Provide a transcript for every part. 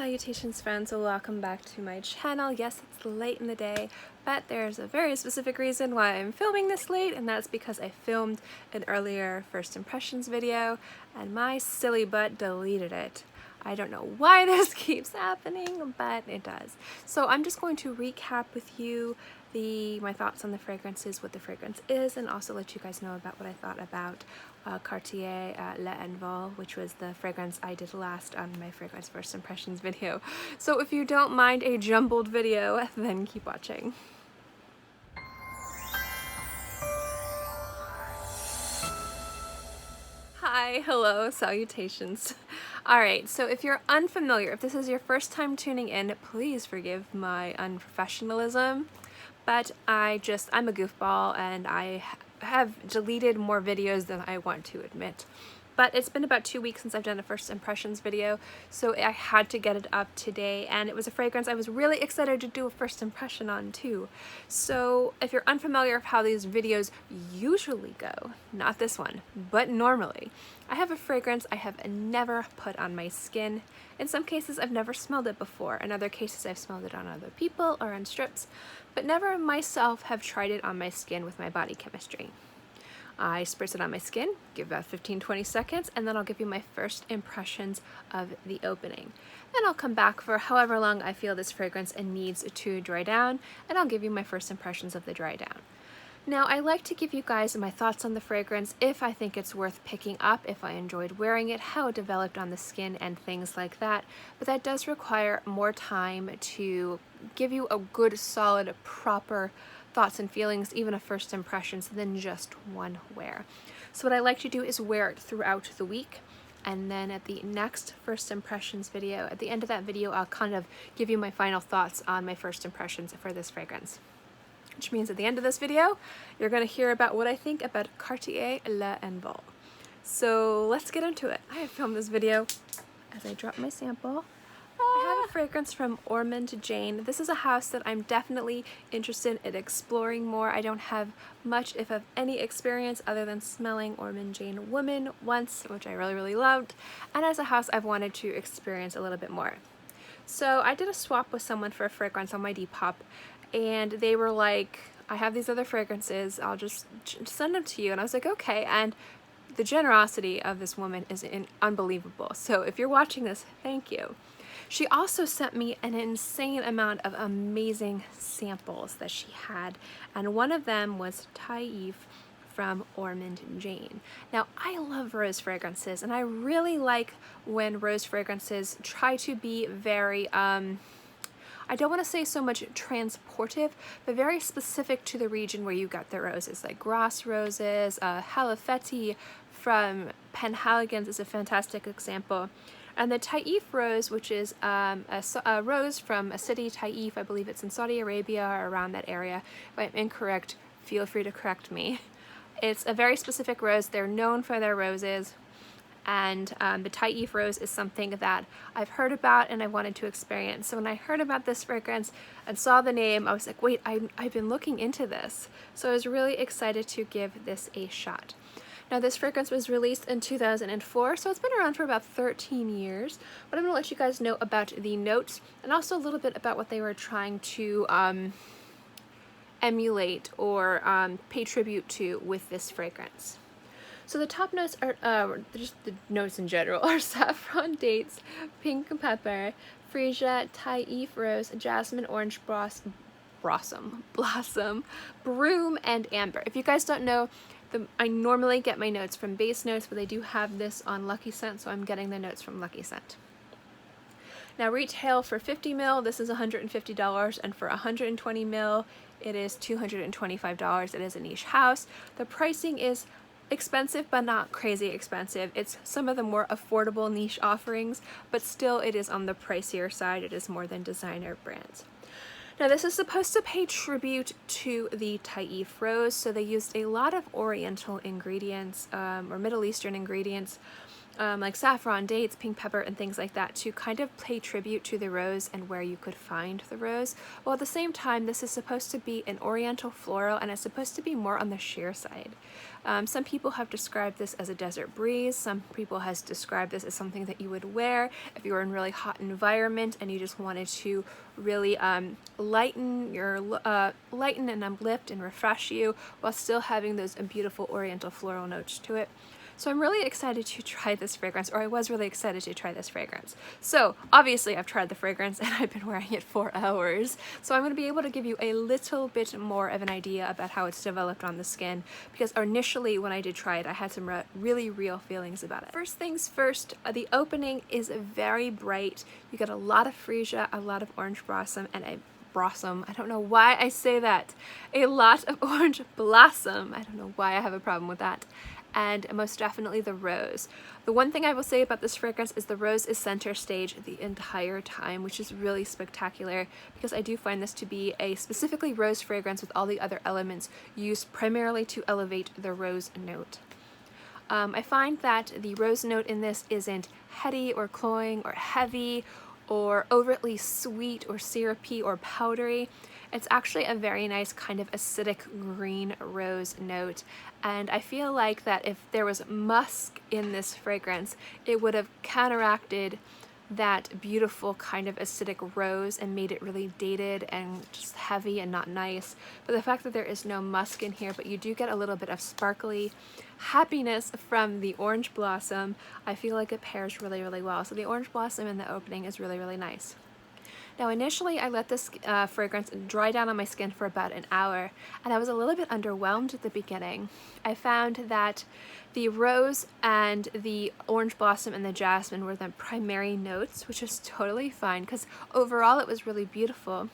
Salutations friends, welcome back to my channel. Yes, it's late in the day, but there's a very specific reason why I'm filming this late, and that's because I filmed an earlier first impressions video and my silly butt deleted it. I don't know why this keeps happening, but it does. So I'm just going to recap with you my thoughts on the fragrances, what the fragrance is, and also let you guys know about what I thought about Cartier L'Envol, which was the fragrance I did last on my fragrance first impressions video. So if you don't mind a jumbled video, then keep watching. Hi, hello, salutations. Alright, so if you're unfamiliar, if this is your first time tuning in, please forgive my unprofessionalism. But I'm a goofball and I have deleted more videos than I want to admit. But it's been about 2 weeks since I've done a first impressions video, so I had to get it up today, and it was a fragrance I was really excited to do a first impression on too. So if you're unfamiliar with how these videos usually go, not this one, but normally, I have a fragrance I have never put on my skin. In some cases I've never smelled it before, in other cases I've smelled it on other people or on strips, but never myself have tried it on my skin with my body chemistry. I spritz it on my skin, give about 15-20 seconds, and then I'll give you my first impressions of the opening. Then I'll come back for however long I feel this fragrance needs to dry down, and I'll give you my first impressions of the dry down. Now, I like to give you guys my thoughts on the fragrance, if I think it's worth picking up, if I enjoyed wearing it, how it developed on the skin, and things like that. But that does require more time to give you a good, solid, proper thoughts and feelings, even a first impressions, than just one wear. So what I like to do is wear it throughout the week, and then at the next first impressions video, at the end of that video, I'll kind of give you my final thoughts on my first impressions for this fragrance. Which means at the end of this video, you're going to hear about what I think about Cartier L'Envol. So let's get into it. I have filmed this video as I drop my sample. I have a fragrance from Ormonde Jayne. This is a house that I'm definitely interested in exploring more. I don't have much, if of any, experience other than smelling Ormonde Jayne Woman once, which I really loved, and as a house I've wanted to experience a little bit more. So I did a swap with someone for a fragrance on my Depop, and they were like, I have these other fragrances, I'll just send them to you. And I was like, okay. And the generosity of this woman is unbelievable. So if you're watching this, thank you. She also sent me an insane amount of amazing samples that she had, and one of them was Ta'if from Ormonde Jayne. Now, I love rose fragrances, and I really like when rose fragrances try to be very, I don't want to say so much transportive, but very specific to the region where you got the roses, like grass roses. Halifeti from Penhaligon's is a fantastic example. And the Ta'if rose, which is a rose from a city, Ta'if, I believe it's in Saudi Arabia or around that area. If I'm incorrect, feel free to correct me. It's a very specific rose. They're known for their roses. And the Ta'if rose is something that I've heard about and I wanted to experience. So when I heard about this fragrance and saw the name, I was like, wait, I've been looking into this. So I was really excited to give this a shot. Now, this fragrance was released in 2004, so it's been around for about 13 years. But I'm going to let you guys know about the notes and also a little bit about what they were trying to emulate or pay tribute to with this fragrance. So the top notes are, just the notes in general, are saffron, dates, pink pepper, freesia, Ta'if rose, jasmine, orange blossom, broom, and amber. If you guys don't know, I normally get my notes from Base Notes, but they do have this on Lucky Scent, so I'm getting the notes from Lucky Scent. Now, retail for 50 ml, this is $150, and for 120 ml, it is $225. It is a niche house. The pricing is expensive, but not crazy expensive. It's some of the more affordable niche offerings, but still it is on the pricier side. It is more than designer brands. Now, this is supposed to pay tribute to the Ta'if rose, so they used a lot of Oriental ingredients or Middle Eastern ingredients. like saffron, dates, pink pepper, and things like that to kind of pay tribute to the rose and where you could find the rose. While at the same time, this is supposed to be an oriental floral and it's supposed to be more on the sheer side. Some people have described this as a desert breeze. Some people has described this as something that you would wear if you were in a really hot environment and you just wanted to really lighten and uplift and refresh you while still having those beautiful oriental floral notes to it. So I'm really excited to try this fragrance, or I was really excited to try this fragrance. So obviously I've tried the fragrance and I've been wearing it for hours. So I'm going to be able to give you a little bit more of an idea about how it's developed on the skin, because initially when I did try it, I had some really real feelings about it. First things first, the opening is very bright. You get a lot of freesia, a lot of orange blossom, and a blossom. I don't know why I say that. A lot of orange blossom. I don't know why I have a problem with that. And most definitely the rose. The one thing I will say about this fragrance is the rose is center stage the entire time, which is really spectacular, because I do find this to be a specifically rose fragrance with all the other elements used primarily to elevate the rose note. I find that the rose note in this isn't heady or cloying or heavy or overtly sweet or syrupy or powdery. It's actually a very nice kind of acidic green rose note, and I feel like that if there was musk in this fragrance, it would have counteracted that beautiful kind of acidic rose and made it really dated and just heavy and not nice. But the fact that there is no musk in here, but you do get a little bit of sparkly happiness from the orange blossom, I feel like it pairs really well. So the orange blossom in the opening is really nice. Now initially I let this fragrance dry down on my skin for about an hour, and I was a little bit underwhelmed at the beginning. I found that the rose and the orange blossom and the jasmine were the primary notes, which is totally fine because overall it was really beautiful.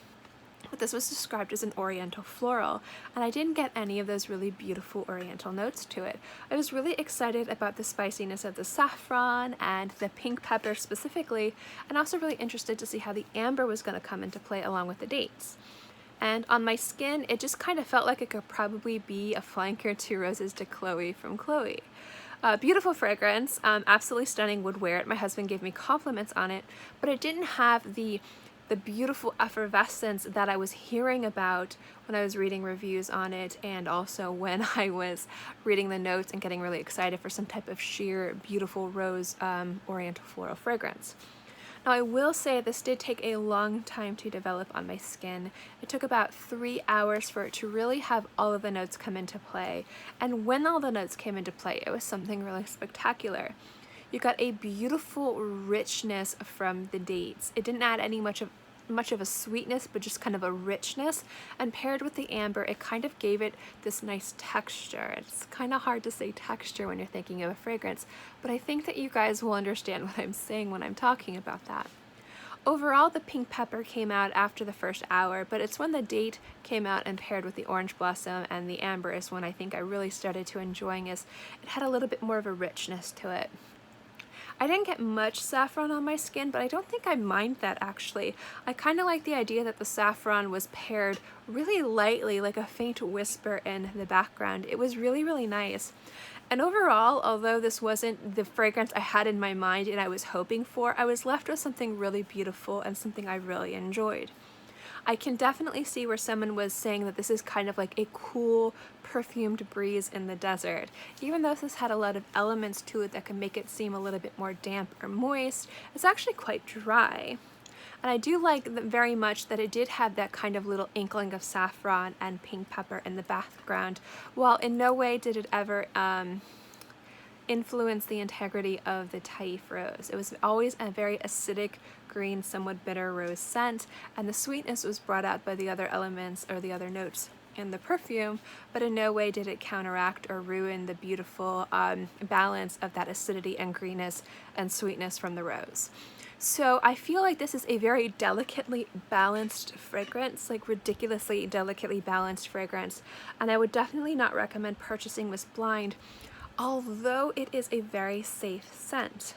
But this was described as an oriental floral, and I didn't get any of those really beautiful oriental notes to it. I was really excited about the spiciness of the saffron and the pink pepper specifically, and also really interested to see how the amber was going to come into play along with the dates. And on my skin, it just kind of felt like it could probably be a flanker to Roses de Chloe from Chloe. Beautiful fragrance, absolutely stunning, would wear it. My husband gave me compliments on it, but it didn't have the beautiful effervescence that I was hearing about when I was reading reviews on it, and also when I was reading the notes and getting really excited for some type of sheer beautiful rose oriental floral fragrance. Now I will say this did take a long time to develop on my skin. It took about 3 hours for it to really have all of the notes come into play, and when all the notes came into play, it was something really spectacular. You got a beautiful richness from the dates. It didn't add any much of a sweetness, but just kind of a richness, and paired with the amber, it kind of gave it this nice texture. It's kind of hard to say texture when you're thinking of a fragrance, but I think that you guys will understand what I'm saying when I'm talking about that. Overall, the pink pepper came out after the first hour, but it's when the date came out and paired with the orange blossom and the amber is when I think I really started to enjoying it. It had a little bit more of a richness to it. I didn't get much saffron on my skin, but I don't think I mind that actually. I kind of like the idea that the saffron was paired really lightly, like a faint whisper in the background. It was really nice. And overall, although this wasn't the fragrance I had in my mind and I was hoping for, I was left with something really beautiful and something I really enjoyed. I can definitely see where someone was saying that this is kind of like a cool, perfumed breeze in the desert. Even though this had a lot of elements to it that can make it seem a little bit more damp or moist, it's actually quite dry. And I do like very much that it did have that kind of little inkling of saffron and pink pepper in the background, while in no way did it ever influence the integrity of the Ta'if rose. It was always a very acidic, green, somewhat bitter rose scent, and the sweetness was brought out by the other elements or the other notes in the perfume, but in no way did it counteract or ruin the beautiful balance of that acidity and greenness and sweetness from the rose. So I feel like this is a very delicately balanced fragrance, like ridiculously delicately balanced fragrance, and I would definitely not recommend purchasing this blind, although it is a very safe scent.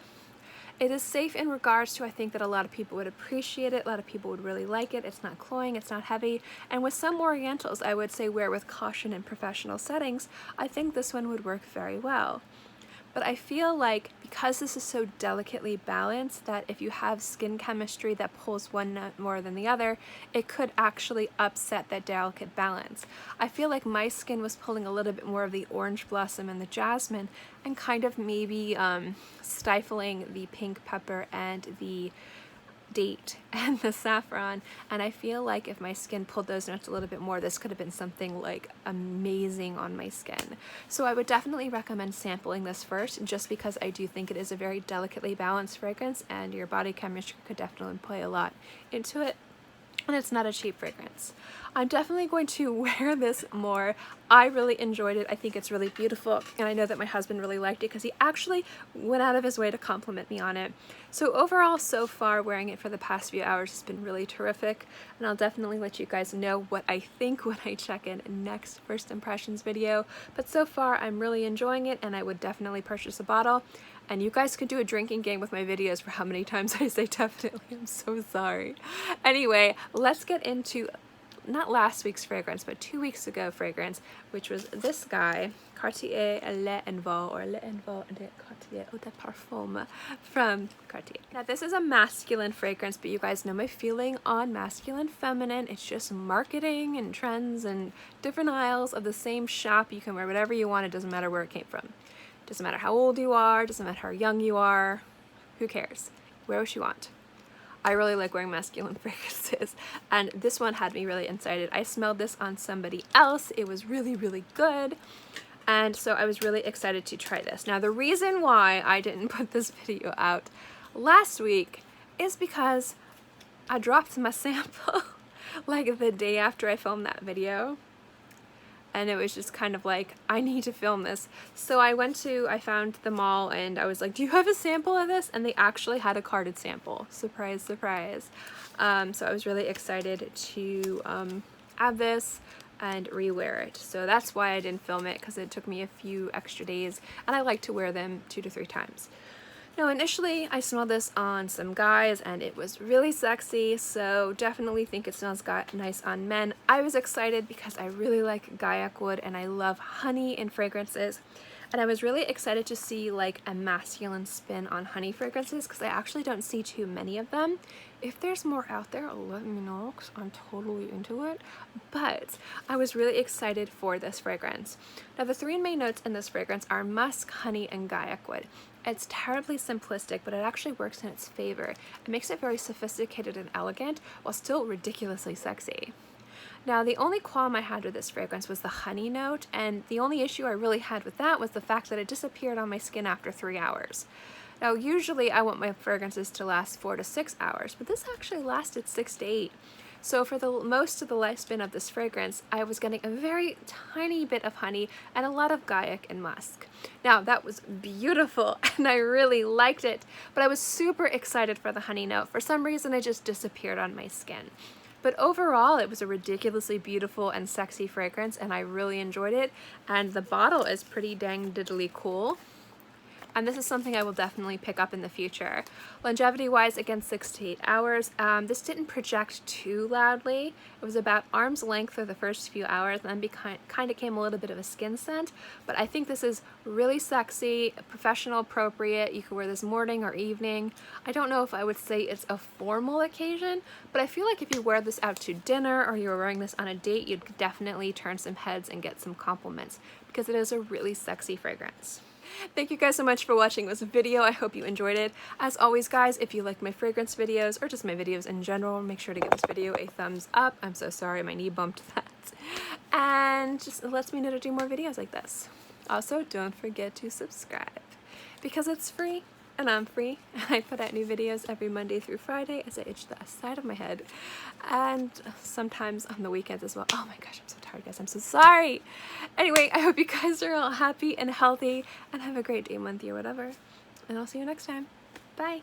It is safe in regards to, I think that a lot of people would appreciate it, a lot of people would really like it. It's not cloying, it's not heavy, and with some orientals I would say wear with caution in professional settings, I think this one would work very well. but I feel like because this is so delicately balanced that if you have skin chemistry that pulls one note more than the other, it could actually upset that delicate balance. I feel like my skin was pulling a little bit more of the orange blossom and the jasmine and kind of maybe stifling the pink pepper and the date and the saffron, and I feel like if my skin pulled those notes a little bit more, this could have been something like amazing on my skin. So I would definitely recommend sampling this first, just because I do think it is a very delicately balanced fragrance and your body chemistry could definitely play a lot into it. And it's not a cheap fragrance. I'm definitely going to wear this more. I really enjoyed it. I think it's really beautiful, and I know that my husband really liked it because he actually went out of his way to compliment me on it. So overall, so far, wearing it for the past few hours has been really terrific, and I'll definitely let you guys know what I think when I check in next first impressions video. But so far, I'm really enjoying it, and I would definitely purchase a bottle. And you guys could do a drinking game with my videos for how many times I say definitely. I'm so sorry. Anyway, let's get into not last week's fragrance, but 2 weeks ago fragrance, which was this guy, Cartier L'Envol, or L'Envol de Cartier Eau de Parfum from Cartier. Now this is a masculine fragrance, but you guys know my feeling on masculine feminine. It's just marketing and trends and different aisles of the same shop. You can wear whatever you want. It doesn't matter where it came from. Doesn't matter how old you are, doesn't matter how young you are, who cares? Wear what you want. I really like wearing masculine fragrances, and this one had me really excited. I smelled this on somebody else. It was really, really good, and so I was really excited to try this. Now the reason why I didn't put this video out last week is because I dropped my sample like the day after I filmed that video. And it was just kind of like, I need to film this. So I found the mall and I was like, do you have a sample of this? And they actually had a carded sample. Surprise, surprise. So I was really excited to add this and rewear it. So that's why I didn't film it, because it took me a few extra days and I like to wear them 2 to 3 times. Now initially I smelled this on some guys and it was really sexy, so definitely think it smells nice on men. I was excited because I really like gaiac wood and I love honey in fragrances, and I was really excited to see like a masculine spin on honey fragrances because I actually don't see too many of them. If there's more out there, let me know because I'm totally into it. But I was really excited for this fragrance. Now the 3 main notes in this fragrance are musk, honey, and gaiac wood. It's terribly simplistic, but it actually works in its favor. It makes it very sophisticated and elegant while still ridiculously sexy. Now the only qualm I had with this fragrance was the honey note, and the only issue I really had with that was the fact that it disappeared on my skin after 3 hours. Now usually I want my fragrances to last 4 to 6 hours, but this actually lasted 6 to 8. So for the most of the lifespan of this fragrance, I was getting a very tiny bit of honey and a lot of gaiac and musk. Now that was beautiful and I really liked it, but I was super excited for the honey note. For some reason it just disappeared on my skin. But overall it was a ridiculously beautiful and sexy fragrance and I really enjoyed it, and the bottle is pretty dang diddly cool. And this is something I will definitely pick up in the future. Longevity wise, again, 6 to 8 hours. This didn't project too loudly. It was about arm's length for the first few hours, and then kind of came a little bit of a skin scent. But I think this is really sexy, professional appropriate. You could wear this morning or evening. I don't know if I would say it's a formal occasion, but I feel like if you wear this out to dinner or you're wearing this on a date, you'd definitely turn some heads and get some compliments because it is a really sexy fragrance. Thank you guys so much for watching this video. I hope you enjoyed it. As always, guys, if you like my fragrance videos or just my videos in general, make sure to give this video a thumbs up. I'm so sorry, my knee bumped that. And just lets me know to do more videos like this. Also, don't forget to subscribe because it's free and I'm free. I put out new videos every Monday through Friday as I itch the side of my head, and sometimes on the weekends as well. Oh my gosh, I'm so tired, guys. I'm so sorry. Anyway, I hope you guys are all happy and healthy and have a great day, month, year, whatever. And I'll see you next time. Bye.